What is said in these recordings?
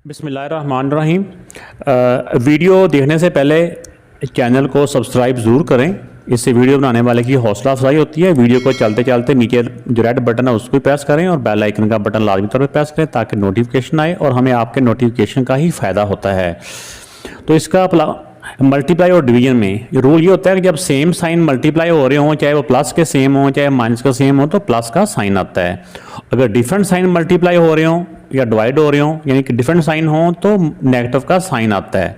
बिस्मिल्लाहिर्रहमानिर्रहीम। वीडियो देखने से पहले चैनल को सब्सक्राइब ज़रूर करें। इससे वीडियो बनाने वाले की हौसला अफजाई होती है। वीडियो को चलते चलते नीचे जो रेड बटन है उसको भी प्रेस करें और बेल आइकन का बटन लाजमी तौर पर प्रेस करें ताकि नोटिफिकेशन आए और हमें आपके नोटिफिकेशन का ही फ़ायदा होता है। तो इसका मल्टीप्लाई और डिवीजन में रूल ये होता है कि जब सेम साइन मल्टीप्लाई हो रहे हों, चाहे वो प्लस के सेम हो चाहे माइनस का सेम हो, तो प्लस का साइन आता है। अगर डिफरेंट साइन मल्टीप्लाई हो रहे हों या डिवाइड हो रहे हों, यानी कि डिफरेंट साइन हो, तो नेगेटिव का साइन आता है।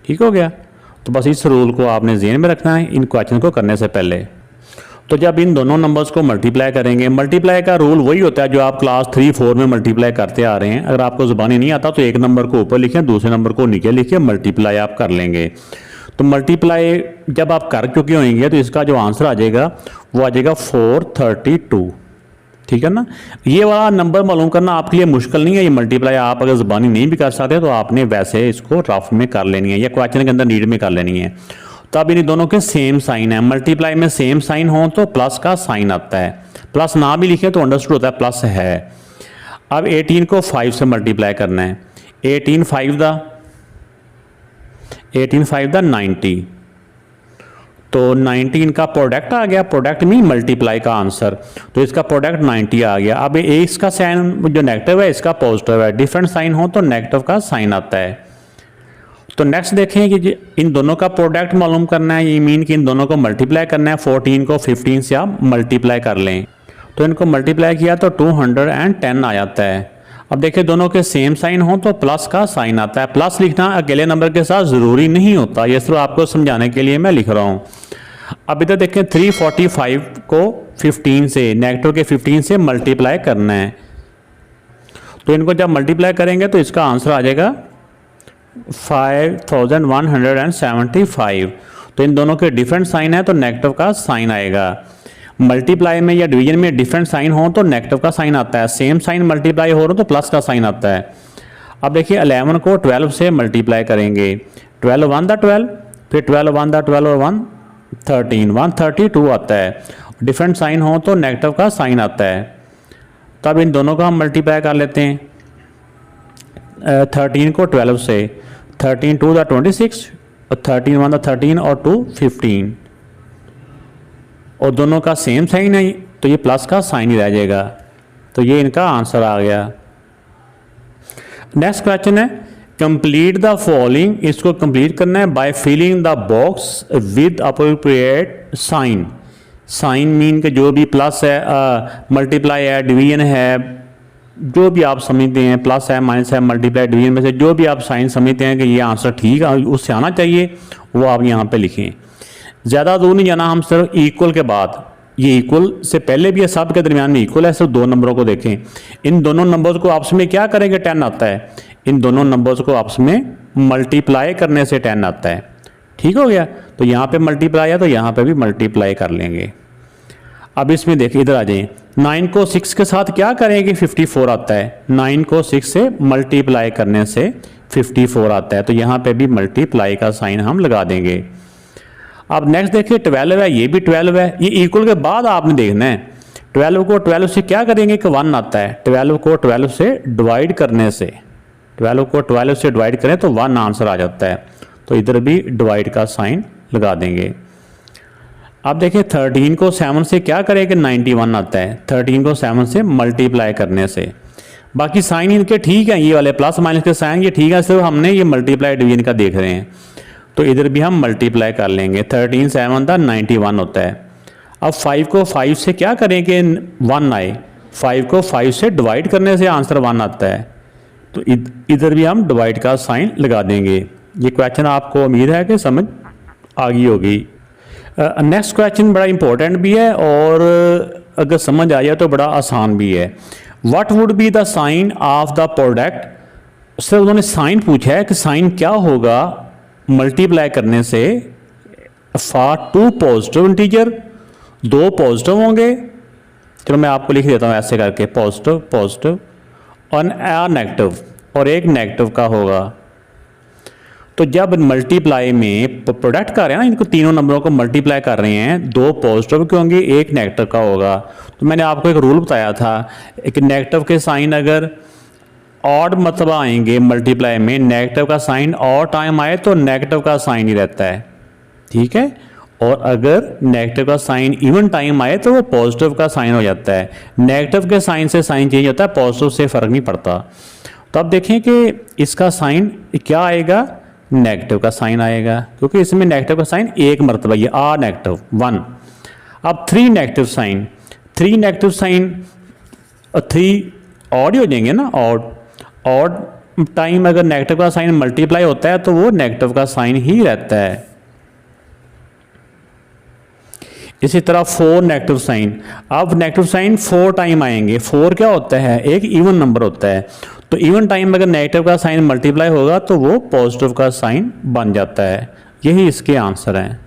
ठीक हो गया। तो बस इस रूल को आपने ज़हन में रखना है इन क्वेश्चन को करने से पहले। तो जब इन दोनों नंबर्स को मल्टीप्लाई करेंगे, मल्टीप्लाई का रूल वही होता है जो आप क्लास 3-4 में मल्टीप्लाई करते आ रहे हैं। अगर आपको ज़ुबानी नहीं आता तो एक नंबर को ऊपर लिखें, दूसरे नंबर को नीचे लिखिए, मल्टीप्लाई आप कर लेंगे। तो मल्टीप्लाई जब आप कर चुके होंगे तो इसका जो आंसर आ जाएगा वो आ जाएगा 432। ठीक है ना। ये वाला नंबर मालूम करना आपके लिए मुश्किल नहीं है। ये मल्टीप्लाई आप अगर ज़ुबानी नहीं भी कर सकते तो आपने वैसे इसको रफ में कर लेनी है या क्वेश्चन के अंदर नीड में कर लेनी है। तो अब इन दोनों के सेम साइन है। मल्टीप्लाई में सेम साइन हो तो प्लस का साइन आता है। प्लस ना भी लिखे तो अंडरस्टूड होता है प्लस है। अब 18 को 5 से मल्टीप्लाई करना है। 18 5 द 90। तो 19 का प्रोडक्ट आ गया। प्रोडक्ट में मल्टीप्लाई का आंसर, तो इसका प्रोडक्ट 90 आ गया। अब इसका साइन जो नेगेटिव है इसका पॉजिटिव है। डिफरेंट साइन हो तो नेगेटिव का साइन आता है। तो नेक्स्ट देखें कि इन दोनों का प्रोडक्ट मालूम करना है। ये मीन कि इन दोनों को मल्टीप्लाई करना है। 14 को 15 से आप मल्टीप्लाई कर लें तो इनको मल्टीप्लाई किया तो 210 आ जाता है। अब देखिए दोनों के सेम साइन हो तो प्लस का साइन आता है। प्लस लिखना अकेले नंबर के साथ ज़रूरी नहीं होता, ये सिर्फ आपको समझाने के लिए मैं लिख रहा हूँ। अब इधर देखें 345 को 15 से नेगेटिव के 15 से मल्टीप्लाई करना है। तो इनको जब मल्टीप्लाई करेंगे तो इसका आंसर आ जाएगा 5175। तो इन दोनों के डिफरेंट साइन है तो नेगेटिव का साइन आएगा। मल्टीप्लाई में या डिवीजन में डिफरेंट साइन हो तो नेगेटिव का साइन आता है। सेम साइन मल्टीप्लाई हो रहा तो प्लस का साइन आता है। अब देखिए 11 को 12 से मल्टीप्लाई करेंगे। 12 1 द 12, फिर 12 1 द 12 और 1 13, 132 आता है। डिफरेंट साइन हो तो नेगेटिव का साइन आता है। तब इन दोनों का हम मल्टीप्लाई कर लेते हैं। 13 को 12 से, 13 2 द 26 और 13 1 द 13 और 2 15, और दोनों का सेम साइन है तो ये प्लस का साइन ही रह जाएगा। तो ये इनका आंसर आ गया। नेक्स्ट क्वेश्चन है कंप्लीट द फॉलोइंग। इसको कंप्लीट करना है by filling the box with appropriate sign. Sign mean के जो भी प्लस है, मल्टीप्लाई है, डिवीजन है, जो भी आप समझते हैं, प्लस है, माइनस है, मल्टीप्लाई, डिवीजन में से जो भी आप साइन समझते हैं कि ये आंसर ठीक है उससे आना चाहिए वो आप यहाँ पे लिखें। ज़्यादा दूर नहीं जाना, हम सिर्फ इक्वल के बाद, ये इक्वल से पहले भी है, सब के दरमियान में इक्वल है, सिर्फ दो नंबरों को देखें। इन दोनों नंबर्स को आपस में क्या करेंगे 10 आता है। इन दोनों नंबर्स को आपस में मल्टीप्लाई करने से 10 आता है। ठीक हो गया। तो यहाँ पे मल्टीप्लाई है तो यहाँ पे भी मल्टीप्लाई कर लेंगे। अब इसमें देखिए इधर आ जाइए। 9 को 6 के साथ क्या करेंगे 54 आता है। 9 को 6 से मल्टीप्लाई करने से 54 आता है। तो यहाँ पे भी मल्टीप्लाई का साइन हम लगा देंगे। अब नेक्स्ट देखिए 12 है, ये भी 12 है। ये इक्वल के बाद आपने देखना है 12 को 12 से क्या करेंगे कि 1 आता है। 12 को 12 से डिवाइड करने से, 12 को 12 से डिवाइड करें तो 1 आंसर आ जाता है। तो इधर भी डिवाइड का साइन लगा देंगे। अब देखिए 13 को 7 से क्या करेंगे 91 आता है। 13 को 7 से मल्टीप्लाई करने से। बाकी साइन इनके ठीक है, ये वाले प्लस माइनस के साइन ये ठीक है, सिर्फ हमने ये मल्टीप्लाई डिवीजन का देख रहे हैं। तो इधर भी हम मल्टीप्लाई कर लेंगे। 13 7 था 91 होता है। अब 5 को 5 से क्या करेंगे 1 आए। 5 को 5 से डिवाइड करने से आंसर 1 आता है। तो इधर भी हम डिवाइड का साइन लगा देंगे। ये क्वेश्चन आपको उम्मीद है कि समझ आ गई होगी। नेक्स्ट क्वेश्चन बड़ा इंपॉर्टेंट भी है और अगर समझ आ जाए तो बड़ा आसान भी है। What would be the sign of the product. Sir उन्होंने साइन पूछा है कि साइन क्या होगा मल्टीप्लाई करने से फॉर 2 पॉजिटिव इंटीजर। 2 पॉजिटिव होंगे, चलो मैं आपको लिख देता हूँ ऐसे करके, पॉजिटिव पॉजिटिव और नेगेटिव, और एक नेगेटिव का होगा। तो जब मल्टीप्लाई में प्रोडक्ट कर रहे हैं ना, इनको तीनों नंबरों को मल्टीप्लाई कर रहे हैं, 2 पॉजिटिव के होंगे, एक नेगेटिव का होगा। तो मैंने आपको एक रूल बताया था कि नेगेटिव के साइन अगर ऑड मतलब आएंगे मल्टीप्लाई में, नेगेटिव का साइन और टाइम आए तो नेगेटिव का साइन ही रहता है, ठीक है। और अगर नेगेटिव का साइन इवन टाइम आए तो वो पॉजिटिव का साइन हो जाता है। नेगेटिव के साइन से साइन चेंज होता है, पॉजिटिव से फ़र्क नहीं पड़ता। तो अब देखें कि इसका साइन क्या आएगा, नेगेटिव का साइन आएगा, क्योंकि इसमें नेगेटिव का साइन एक मरतबा, ये आ नेगेटिव 1। अब 3 negative sign, 3 negative sign 3 odd ही हो जाएंगे ना, ऑड टाइम अगर नेगेटिव का साइन मल्टीप्लाई होता है तो वो नेगेटिव का साइन ही रहता है। इसी तरह 4 नेगेटिव साइन, अब नेगेटिव साइन 4 टाइम आएंगे। 4 क्या होता है, एक इवन नंबर होता है, तो इवन टाइम अगर नेगेटिव का साइन मल्टीप्लाई होगा तो वो पॉजिटिव का साइन बन जाता है। यही इसके आंसर हैं।